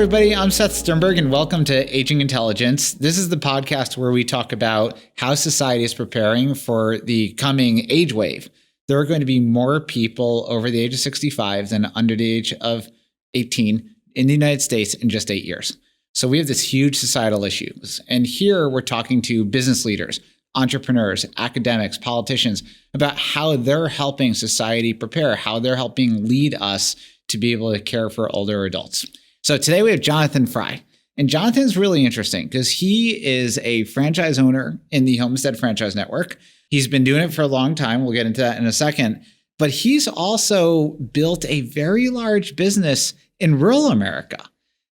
everybody. I'm Seth Sternberg, and welcome to Aging Intelligence. This is the podcast where we talk about how society is preparing for the coming age wave. There are going to be more people over the age of 65 than under the age of 18 in the United States in just 8 years. So we have this huge societal issues. And here we're talking to business leaders, entrepreneurs, academics, politicians about how they're helping society prepare, how they're helping lead us to be able to care for older adults. So today we have Jonathan Fry. And Jonathan's really interesting because he is a franchise owner in the Homestead Franchise Network. He's been doing it for a long time. We'll get into that in a second. But he's also built a very large business in rural America.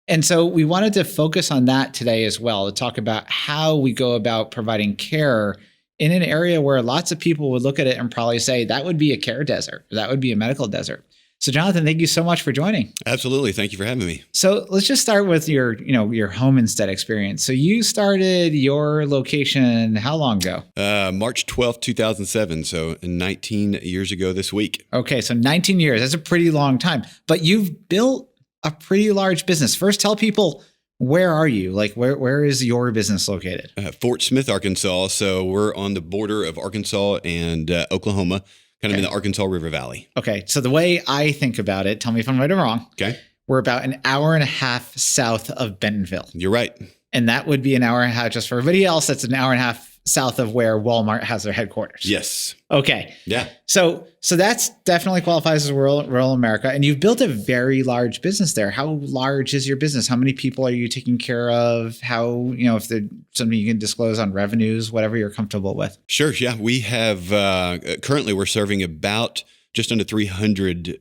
And so we wanted to focus on that today as well, to talk about how we go about providing care in an area where lots of people would look at it and probably say that would be a care desert, or that would be a medical desert. So Jonathan, thank you so much for joining. Absolutely. Thank you for having me. So let's just start with your homestead experience. So you started your location how long ago? March 12th, 2007. So 19 years ago this week. Okay. So 19 years, that's a pretty long time, but you've built a pretty large business. First, tell people, where are you? Like, where is your business located? Fort Smith, Arkansas. So we're on the border of Arkansas and Oklahoma, kind of in the Arkansas River Valley. Okay. So the way I think about it, tell me if I'm right or wrong. Okay. We're about an hour and a half south of Bentonville. You're right. And that would be an hour and a half just for everybody else. That's an hour and a half south of where Walmart has their headquarters. Yes. Okay. Yeah. So that's definitely qualifies as rural America. And you've built a very large business there. How large is your business? How many people are you taking care of? How, if there's something you can disclose on revenues, whatever you're comfortable with. Sure. Yeah. We have, currently we're serving about just under 300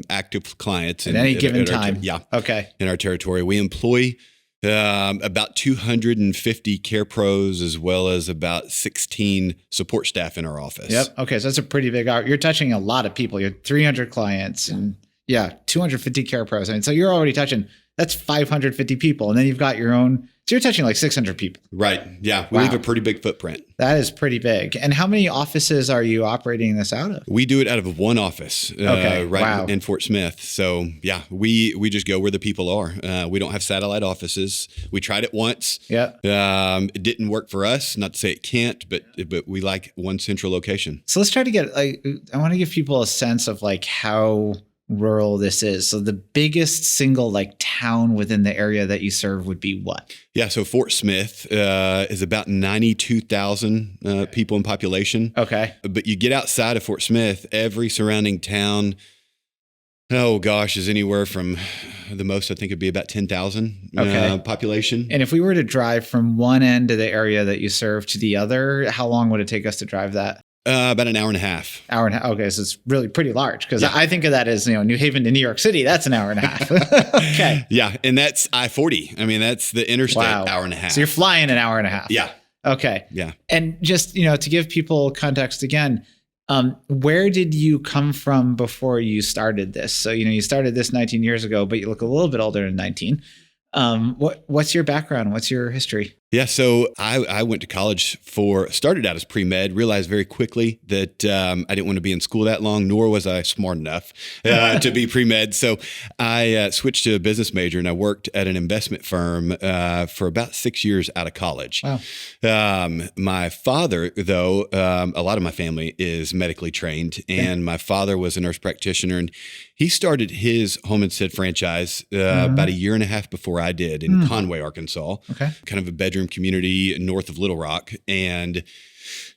active clients. At any given time. Yeah. Okay. In our territory. We employ about 250 care pros, as well as about 16 support staff in our office. Yep. Okay. So that's a pretty big hour. You're touching a lot of people. You have 300 clients and 250 care pros. I mean, so you're already touching, that's 550 people. And then you've got your own, so you're touching like 600 people. Right. Yeah. We leave a pretty big footprint. That is pretty big. And how many offices are you operating this out of? We do it out of one office, in Fort Smith. So yeah, we just go where the people are. We don't have satellite offices. We tried it once. Yeah. It didn't work for us. Not to say it can't, but we like one central location. So let's try to get, I want to give people a sense of like how rural this is. So the biggest single town within the area that you serve would be what? Yeah. So Fort Smith is about 92,000 people in population. Okay. But you get outside of Fort Smith, every surrounding town, is anywhere from the most, I think it'd be about 10,000 population. And if we were to drive from one end of the area that you serve to the other, how long would it take us to drive that? About an hour and a half. Okay. So it's really pretty large because I think of that as, New Haven to New York City. That's an hour and a half. Okay. Yeah. And that's I-40. I mean, that's the interstate hour and a half. So you're flying an hour and a half. Yeah. Okay. Yeah. And just, to give people context again, where did you come from before you started this? So, you started this 19 years ago, but you look a little bit older than 19. What's your background? What's your history? Yeah, so I went to college started out as pre-med, realized very quickly that I didn't want to be in school that long, nor was I smart enough to be pre-med. So I switched to a business major, and I worked at an investment firm for about 6 years out of college. Wow. My father, though, a lot of my family is medically trained, and my father was a nurse practitioner, and he started his Homestead franchise about a year and a half before I did in Conway, Arkansas. Okay. Kind of a bedroom community north of Little Rock, and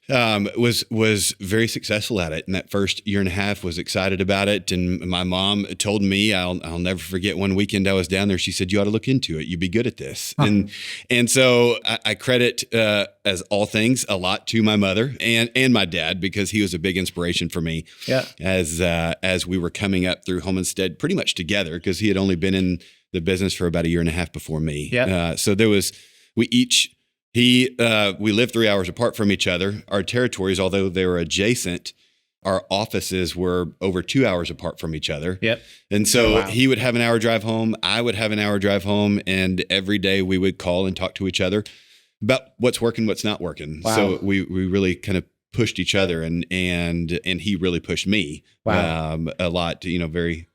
was very successful at it. And that first year and a half, was excited about it. And my mom told me, I'll never forget, one weekend I was down there, she said, "You ought to look into it. You'd be good at this." Huh. And so I credit, as all things, a lot to my mother and my dad, because he was a big inspiration for me. Yeah. As we were coming up through Homestead pretty much together, because he had only been in the business for about a year and a half before me. Yeah. So there was, we lived 3 hours apart from each other. Our territories, although they were adjacent, our offices were over 2 hours apart from each other. Yep. And so he would have an hour drive home. I would have an hour drive home. And every day we would call and talk to each other about what's working, what's not working. Wow. So we really kind of pushed each other, and he really pushed me a lot, very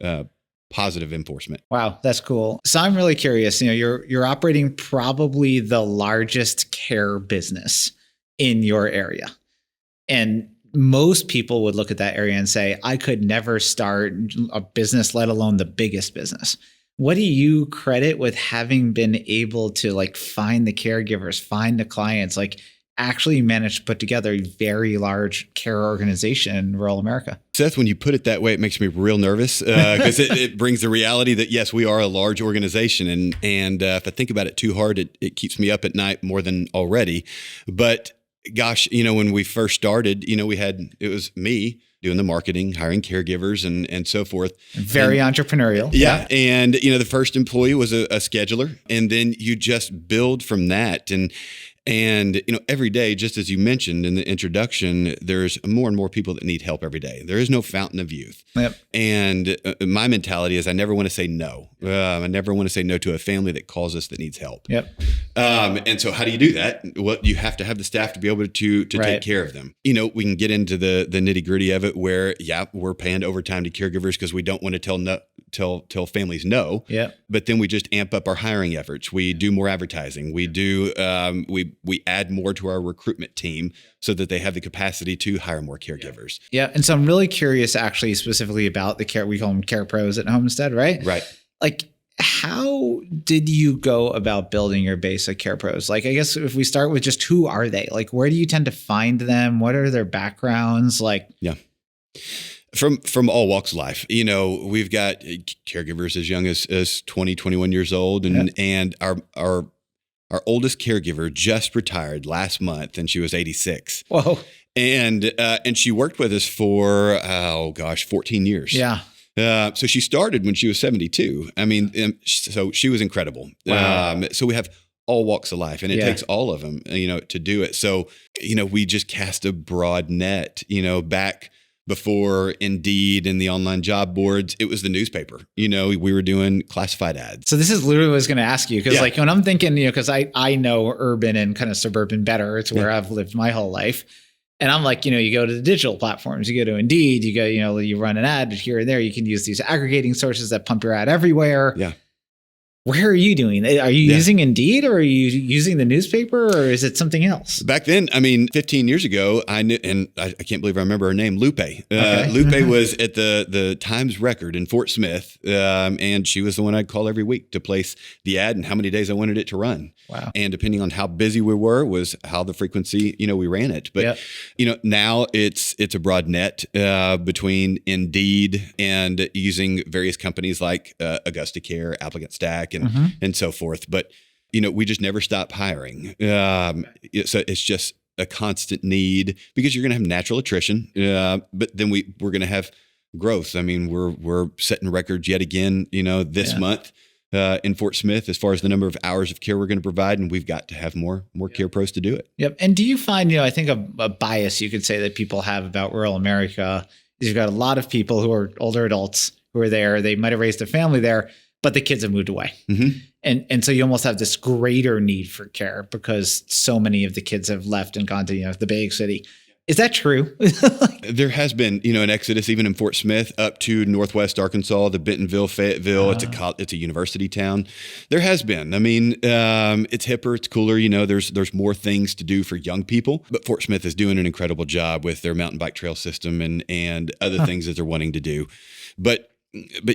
positive enforcement. Wow, that's cool. So I'm really curious. You're operating probably the largest care business in your area. And most people would look at that area and say, I could never start a business, let alone the biggest business. What do you credit with having been able to like find the caregivers, find the clients, like actually manage to put together a very large care organization in rural America? Seth, when you put it that way, it makes me real nervous because it brings the reality that, yes, we are a large organization. And if I think about it too hard, it keeps me up at night more than already. But gosh, when we first started, it was me doing the marketing, hiring caregivers and so forth. Very entrepreneurial. Yeah. And, the first employee was a scheduler. And then you just build from that. And every day, just as you mentioned in the introduction, there's more and more people that need help every day. There is no fountain of youth. Yep. And my mentality is I never want to say no. I never want to say no to a family that calls us that needs help. Yep. And so how do you do that? Well, you have to have the staff to be able to take care of them. We can get into the nitty gritty of it where, we're paying overtime to caregivers because we don't want to tell families no. Yeah. But then we just amp up our hiring efforts. We do more advertising. We do, we add more to our recruitment team so that they have the capacity to hire more caregivers. Yeah. And so I'm really curious actually specifically about the care, we call them care pros at Homestead, right? Right. Like, how did you go about building your base of care pros? Like, I guess if we start with just who are they? Like, where do you tend to find them? What are their backgrounds? Like, yeah. From all walks of life, we've got caregivers as young as 20, 21 years old. And our oldest caregiver just retired last month and she was 86. Whoa. And she worked with us for, 14 years. Yeah. So she started when she was 72. I mean, so she was incredible. Wow. So we have all walks of life and it takes all of them, to do it. So, we just cast a broad net, back before Indeed and the online job boards, it was the newspaper. We were doing classified ads. So this is literally what I was going to ask you. Because like when I'm thinking, because I know urban and kind of suburban better. It's where I've lived my whole life. And I'm like, you go to the digital platforms, you go to Indeed, you go, you run an ad here and there. You can use these aggregating sources that pump your ad everywhere. Yeah. Where are you doing? Are you using Indeed or are you using the newspaper or is it something else? Back then, 15 years ago, I knew, and I can't believe I remember her name, Lupe. Okay. Lupe was at the Times Record in Fort Smith, and she was the one I'd call every week to place the ad and how many days I wanted it to run. Wow. And depending on how busy we were was how the frequency, we ran it. But, now it's a broad net between Indeed and using various companies like Augusta Care, Applicant Stack, and so forth. But, we just never stop hiring. So it's just a constant need because you're going to have natural attrition. But then we're going to have growth. I mean, we're setting records yet again, this month in Fort Smith as far as the number of hours of care we're going to provide. And we've got to have more care pros to do it. Yep. And do you find, I think a bias you could say that people have about rural America is you've got a lot of people who are older adults who are there. They might have raised a family there, but the kids have moved away. Mm-hmm. And so you almost have this greater need for care because so many of the kids have left and gone to, the big city. Is that true? There has been, an exodus even in Fort Smith up to Northwest Arkansas, the Bentonville, Fayetteville. It's a university town. There has been. It's hipper, it's cooler. There's more things to do for young people. But Fort Smith is doing an incredible job with their mountain bike trail system and other things that they're wanting to do. But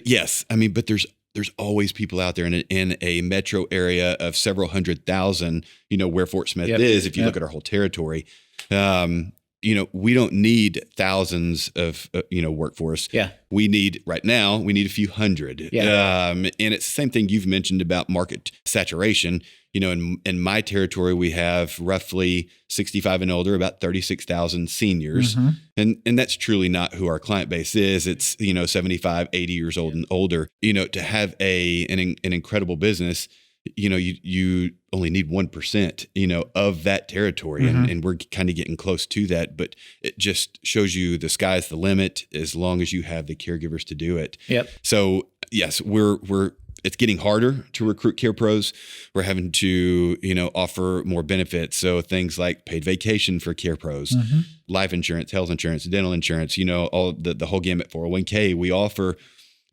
yes, but there's always people out there in a metro area of several 100,000, where Fort Smith is. If you look at our whole territory, we don't need thousands of, workforce. Yeah. We need a few hundred. Yeah. And it's the same thing you've mentioned about market saturation. In my territory, we have roughly 65 and older, about 36,000 seniors. Mm-hmm. And that's truly not who our client base is. It's, 75, 80 years old and older, to have an incredible business, you only need 1%, of that territory. Mm-hmm. And we're kind of getting close to that, but it just shows you the sky's the limit as long as you have the caregivers to do it. Yep. So yes, it's getting harder to recruit care pros. We're having to, offer more benefits. So things like paid vacation for care pros, mm-hmm. life insurance, health insurance, dental insurance, all the whole gamut, 401k. We offer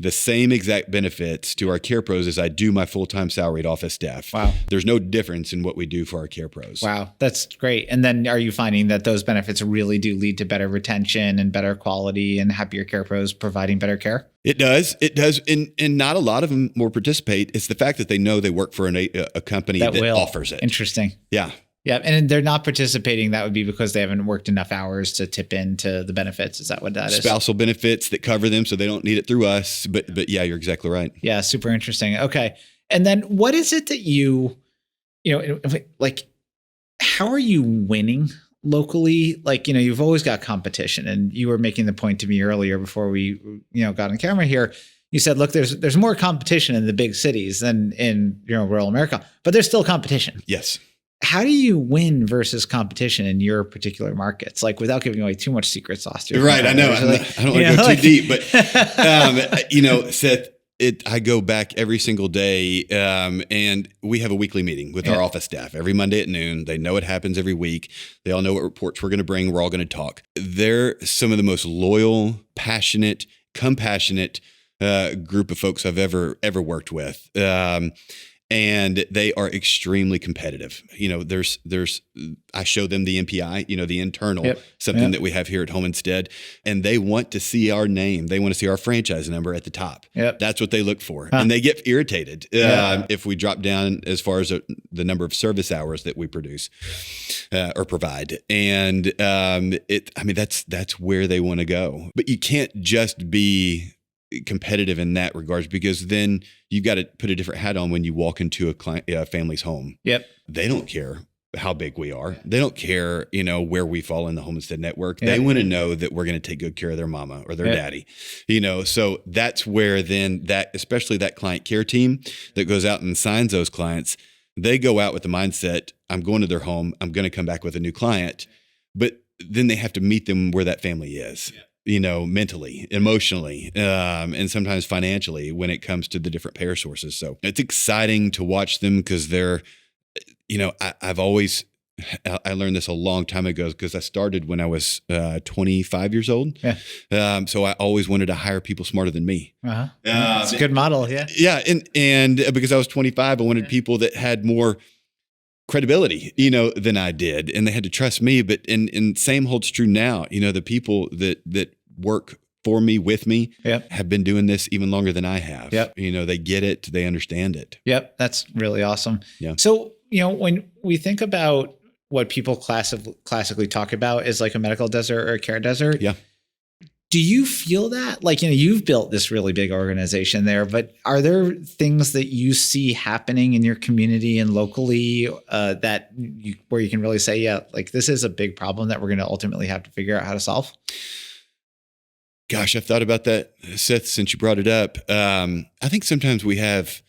the same exact benefits to our care pros as I do my full-time salaried office staff. Wow. There's no difference in what we do for our care pros. Wow. That's great. And then are you finding that those benefits really do lead to better retention and better quality and happier care pros providing better care? It does. It does. And not a lot of them will participate. It's the fact that they know they work for a company that offers it. Interesting. Yeah. Yeah. And they're not participating. That would be because they haven't worked enough hours to tip into the benefits. Is that what that is? Spousal benefits that cover them so they don't need it through us. But yeah, you're exactly right. Yeah. Super interesting. Okay. And then what is it that like, how are you winning locally? Like, you've always got competition, and you were making the point to me earlier before we, got on camera here. You said, look, there's more competition in the big cities than in, rural America, but there's still competition. Yes. How do you win versus competition in your particular markets? Like, without giving away too much secret sauce to your right. I know. I don't want to go too deep, but, Seth, I go back every single day, and we have a weekly meeting with our office staff every Monday at noon. They know it happens every week. They all know what reports we're going to bring. We're all going to talk. They're some of the most loyal, passionate, compassionate group of folks I've ever worked with. And they are extremely competitive. I show them the MPI, the internal, something that we have here at Home Instead, and they want to see our name. They want to see our franchise number at the top. Yep. That's what they look for. And they get irritated if we drop down as far as the number of service hours that we produce or provide. And that's where they want to go. But you can't just be competitive in that regards, because then you've got to put a different hat on when you walk into a family's home. Yep. They don't care how big we are. They don't care, where we fall in the Homestead network. Yep. They want to know that we're going to take good care of their mama or their daddy, so that's where then especially that client care team that goes out and signs those clients, they go out with the mindset, I'm going to their home, I'm going to come back with a new client, but then they have to meet them where that family is. Yeah. Mentally, emotionally, and sometimes financially when it comes to the different payer sources. So it's exciting to watch them because they're, I learned this a long time ago because I started when I was 25 years old. Yeah. So I always wanted to hire people smarter than me. Uh-huh. It's a good model. Yeah. Yeah. And because I was 25, I wanted people that had more credibility, than I did, and they had to trust me. But and same holds true now. The people that work for me, with me, have been doing this even longer than I have. Yep. They get it, they understand it. Yep, that's really awesome. Yeah. So when we think about what people classically talk about is like a medical desert or a care desert. Yeah. Do you feel that? Like, you've built this really big organization there, but are there things that you see happening in your community and locally where you can really say, yeah, like this is a big problem that we're going to ultimately have to figure out how to solve? Gosh, I've thought about that, Seth, since you brought it up. I think sometimes we have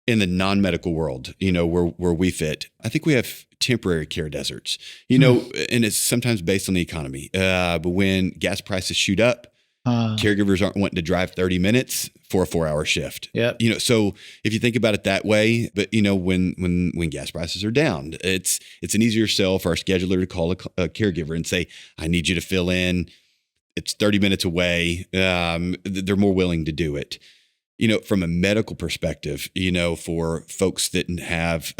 in the non-medical world, where we fit, I think we have temporary care deserts, and it's sometimes based on the economy. But when gas prices shoot up, caregivers aren't wanting to drive 30 minutes for a 4-hour shift. Yep. So if you think about it that way, but when gas prices are down, it's an easier sell for our scheduler to call a caregiver and say, I need you to fill in. It's 30 minutes away. They're more willing to do it. From a medical perspective, for folks that have,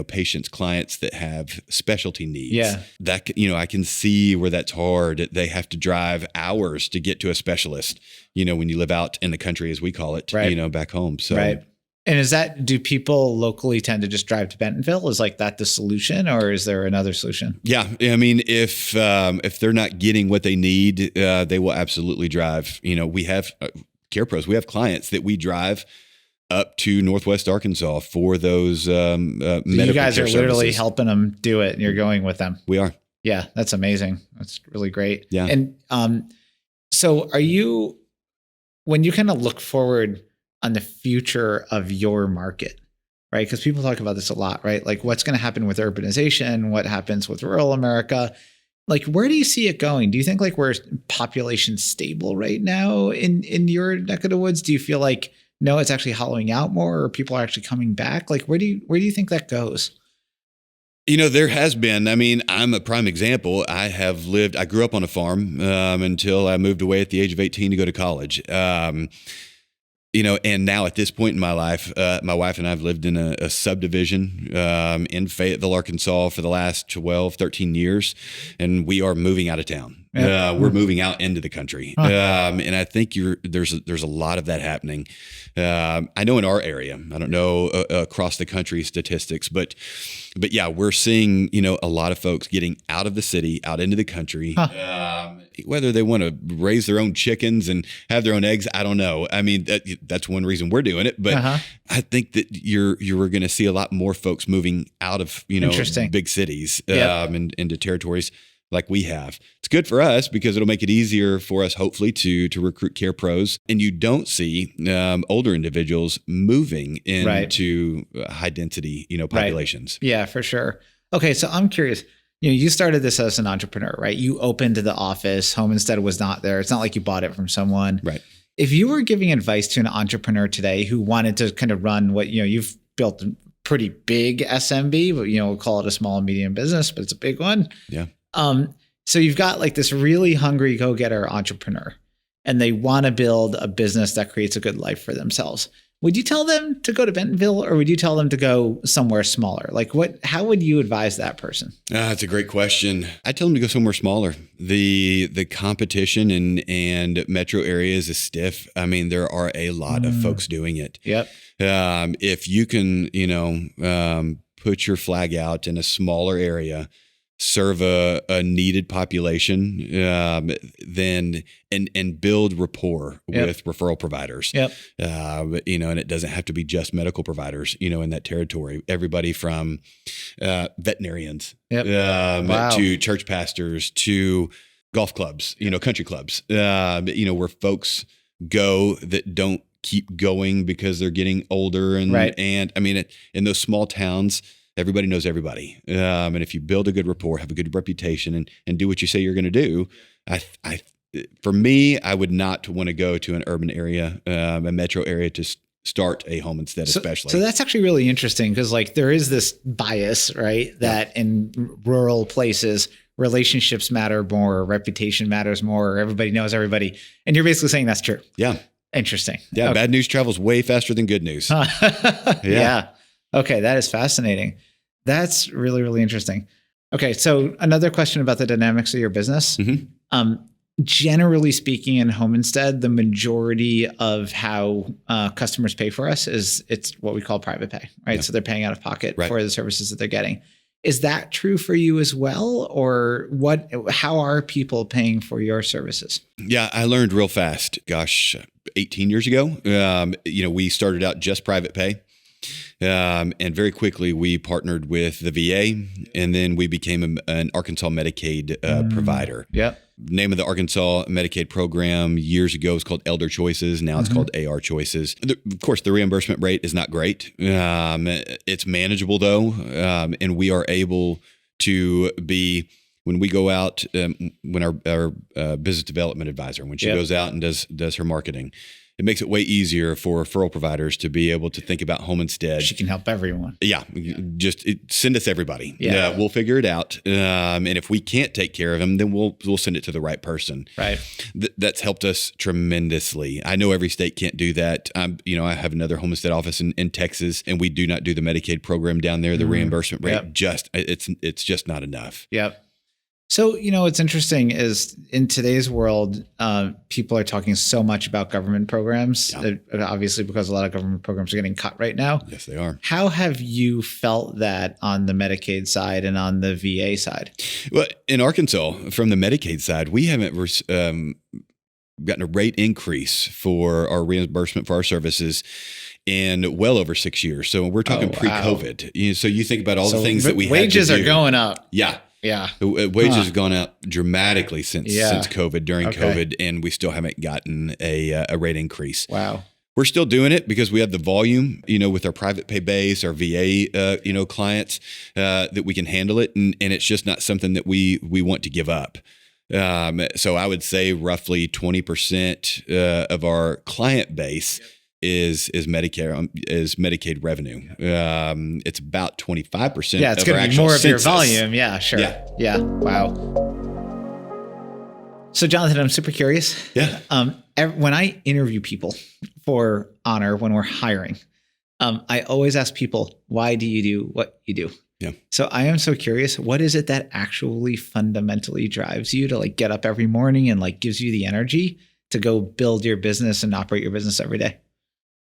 patients, clients that have specialty needs, that, I can see where that's hard. They have to drive hours to get to a specialist, when you live out in the country, as we call it, back home. So, right. And do people locally tend to just drive to Bentonville? Is like that the solution, or is there another solution? Yeah. I mean, if they're not getting what they need, they will absolutely drive. We have care pros. We have clients that we drive up to Northwest Arkansas for those medical you guys are literally services. Helping them do it, and you're going with them. We are. Yeah, that's amazing. That's really great. Yeah. And so when you kind of look forward on the future of your market, right? Because people talk about this a lot, right? Like what's going to happen with urbanization, what happens with rural America. Like, where do you see it going? Do you think like we're population stable right now in your neck of the woods? Do you feel like, no, it's actually hollowing out more, or people are actually coming back? Like, where do you think that goes? There has been. I mean, I'm a prime example. I grew up on a farm until I moved away at the age of 18 to go to college. and now at this point in my life, my wife and I have lived in a subdivision in Fayetteville, Arkansas for the last 12, 13 years, and we are moving out of town. We're moving out into the country. And I think there's a lot of that happening. I know in our area, I don't know across the country statistics, but yeah, we're seeing, a lot of folks getting out of the city, out into the country, whether they want to raise their own chickens and have their own eggs. I don't know. I mean, that's one reason we're doing it, but I think that you're going to see a lot more folks moving out of, big cities, and into territories like we have. It's good for us because it'll make it easier for us, hopefully, to recruit care pros. And you don't see older individuals moving into high density, populations. Right. Yeah, for sure. Okay, so I'm curious. You started this as an entrepreneur, right? You opened the office. Home Instead was not there. It's not like you bought it from someone. Right. If you were giving advice to an entrepreneur today who wanted to kind of run what, you've built a pretty big SMB, but, we'll call it a small and medium business, but it's a big one. Yeah. So you've got like this really hungry go-getter entrepreneur, and they want to build a business that creates a good life for themselves. Would you tell them to go to Bentonville, or would you tell them to go somewhere smaller? Like how would you advise that person? That's a great question. I tell them to go somewhere smaller. The competition and metro areas is stiff. I mean, there are a lot of folks doing it. Yep. If you can, put your flag out in a smaller area, serve a needed population, then and build rapport with referral providers. Yep. And it doesn't have to be just medical providers, in that territory. Everybody from veterinarians to church pastors to golf clubs, country clubs, where folks go that don't keep going because they're getting older. And I mean, in those small towns, everybody knows everybody. And if you build a good rapport, have a good reputation, and do what you say you're going to do, for me, I would not want to go to an urban area, a metro area to start a Home Instead, especially. So that's actually really interesting because there is this bias, right? That in rural places, relationships matter more, reputation matters more, everybody knows everybody. And you're basically saying that's true. Yeah. Interesting. Yeah. Okay. Bad news travels way faster than good news. Yeah. Okay. That is fascinating. That's really, really interesting. Okay. So another question about the dynamics of your business. Mm-hmm. Generally speaking, in Home Instead, the majority of how customers pay for us it's what we call private pay, right? Yeah. So they're paying out of pocket for the services that they're getting. Is that true for you as well? Or how are people paying for your services? Yeah, I learned real fast. 18 years ago, we started out just private pay. And very quickly we partnered with the VA, and then we became an Arkansas Medicaid provider. Yep. Name of the Arkansas Medicaid program years ago was called Elder Choices. Now it's called AR Choices. Of course, the reimbursement rate is not great. It's manageable though. And we are able to be, when we go out, when our business development advisor, when she goes out and does her marketing, it makes it way easier for referral providers to be able to think about Home Instead. She can help everyone. Yeah. Just send us everybody. Yeah. We'll figure it out. And if we can't take care of them, then we'll send it to the right person. Right. That's helped us tremendously. I know every state can't do that. I have another Home Instead office in Texas, and we do not do the Medicaid program down there. The reimbursement rate it's just not enough. Yep. So, what's interesting is in today's world, people are talking so much about government programs, obviously because a lot of government programs are getting cut right now. Yes, they are. How have you felt that on the Medicaid side and on the VA side? Well, in Arkansas, from the Medicaid side, we haven't gotten a rate increase for our reimbursement for our services in well over 6 years. So we're talking pre-COVID. So you think about all the things that we wages are going up. Yeah. Yeah. Wages have gone up dramatically since COVID, during COVID, and we still haven't gotten a rate increase. Wow. We're still doing it because we have the volume, with our private pay base, our VA, clients, that we can handle it. And it's just not something that we want to give up. So I would say roughly 20% of our client base is Medicare, is Medicaid revenue. It's about 25%. Yeah, it's going to be more of your volume. Yeah, sure. Yeah. Wow. So Jonathan, I'm super curious. Yeah. When I interview people for Honor, when we're hiring, I always ask people, why do you do what you do? Yeah. So I am so curious, what is it that actually fundamentally drives you to like get up every morning and like gives you the energy to go build your business and operate your business every day?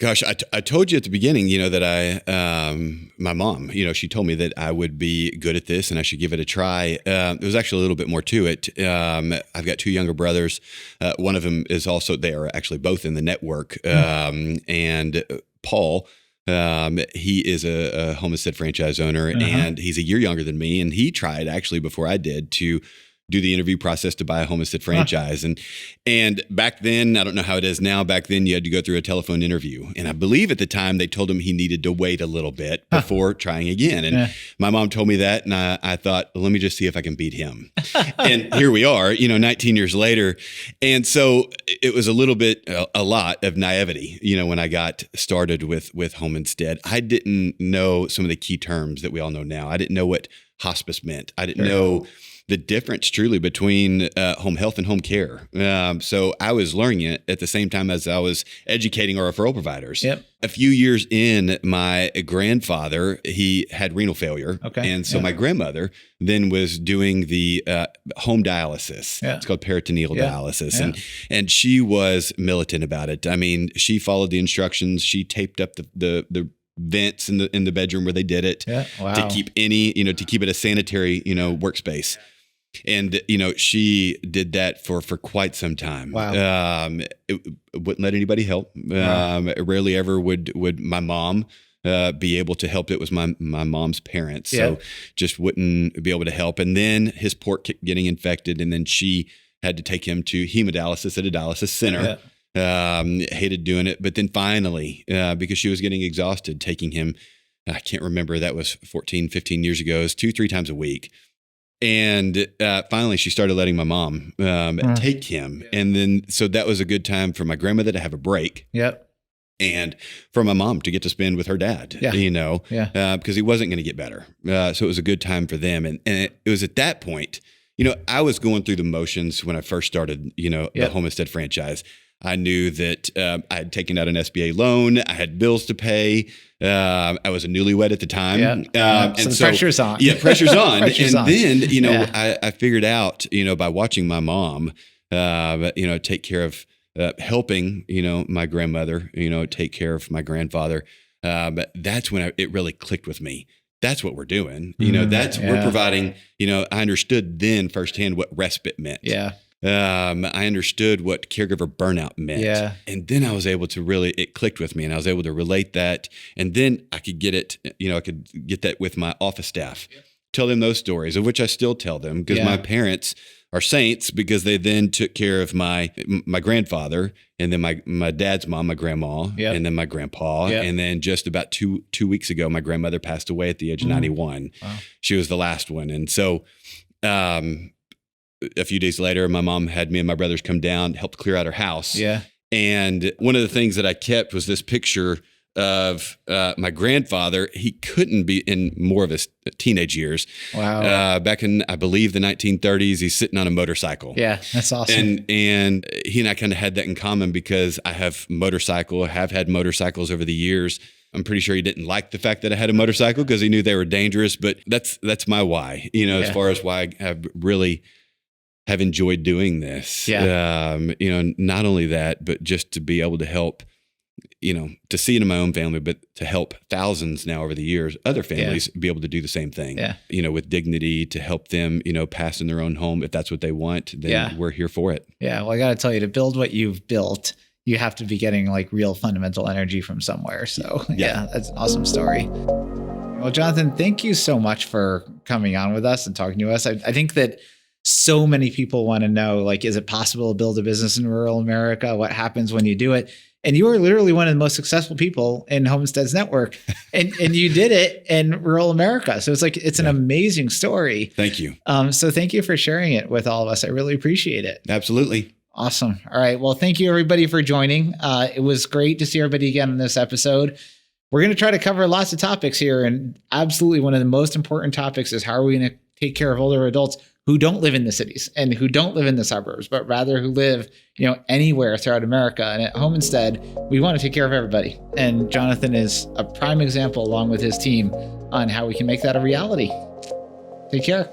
Gosh, I told you at the beginning, that my mom, she told me that I would be good at this and I should give it a try. There was actually a little bit more to it. I've got 2 younger brothers. One of them is also, they are actually both in the network. And Paul, he is a Homestead franchise owner, and he's a year younger than me. And he tried actually before I did to do the interview process to buy a Homestead franchise. And back then, I don't know how it is now, back then you had to go through a telephone interview. And I believe at the time they told him he needed to wait a little bit before trying again. And my mom told me that, and I thought, well, let me just see if I can beat him. And here we are, 19 years later. And so it was a little bit, a lot of naivety, when I got started with Homestead. I didn't know some of the key terms that we all know now. I didn't know what hospice meant. I didn't know the difference truly between home health and home care. So I was learning it at the same time as I was educating our referral providers. Yep. A few years in, my grandfather, he had renal failure. Okay. And so my grandmother then was doing the home dialysis. Yeah. It's called peritoneal dialysis. Yeah. And she was militant about it. I mean, she followed the instructions. She taped up the vents in the bedroom where they did it to keep to keep it a sanitary, workspace. And, she did that for quite some time. Wow. It wouldn't let anybody help. Rarely ever would my mom be able to help. It was my mom's parents. So just wouldn't be able to help. And then his port kept getting infected. And then she had to take him to hemodialysis at a dialysis center. Hated doing it. But then finally, because she was getting exhausted, taking him, I can't remember, that was 14, 15 years ago. It was 2-3 times a week. And finally, she started letting my mom take him. And then, so that was a good time for my grandmother to have a break. Yep. And for my mom to get to spend with her dad, because he wasn't going to get better. So it was a good time for them. And it was at that point, I was going through the motions when I first started, the Homestead franchise. I knew that I had taken out an SBA loan. I had bills to pay. I was a newlywed at the time. And so the pressure's on. Yeah, pressure's on. Pressure's on. Then, I figured out, by watching my mom, take care of helping, my grandmother, take care of my grandfather. That's when it really clicked with me. That's what we're doing. We're providing, I understood then firsthand what respite meant. Yeah. I understood what caregiver burnout meant. Yeah. And then I was able to it clicked with me, and I was able to relate that. And then I could get it, I could get that with my office staff, tell them those stories, of which I still tell them, because my parents are saints, because they then took care of my grandfather, and then my dad's mom, my grandma, and then my grandpa. And then just about two weeks ago, my grandmother passed away at the age of 91. Wow. She was the last one. And so, a few days later, my mom had me and my brothers come down, helped clear out her house. Yeah. And one of the things that I kept was this picture of my grandfather. He couldn't be in more of his teenage years. Wow. Back in, I believe, the 1930s, he's sitting on a motorcycle. Yeah, that's awesome. And he and I kind of had that in common, because I have had motorcycles over the years. I'm pretty sure he didn't like the fact that I had a motorcycle, because he knew they were dangerous. But that's my why, as far as why I have really have enjoyed doing this. Yeah. Not only that, but just to be able to help, to see it in my own family, but to help thousands now over the years, other families be able to do the same thing, with dignity, to help them, pass in their own home. If that's what they want, then we're here for it. Yeah. Well, I got to tell you, to build what you've built, you have to be getting like real fundamental energy from somewhere. So that's an awesome story. Well, Jonathan, thank you so much for coming on with us and talking to us. I think that so many people want to know, like, is it possible to build a business in rural America? What happens when you do it? And you are literally one of the most successful people in Homestead's network, and you did it in rural America. So it's an amazing story. Thank you. So thank you for sharing it with all of us. I really appreciate it. Absolutely. Awesome. All right. Well, thank you everybody for joining. It was great to see everybody again in this episode. We're going to try to cover lots of topics here, and absolutely one of the most important topics is, how are we going to take care of older adults who don't live in the cities and who don't live in the suburbs, but rather who live, anywhere throughout America. And at Home Instead, we want to take care of everybody. And Jonathan is a prime example, along with his team, on how we can make that a reality. Take care.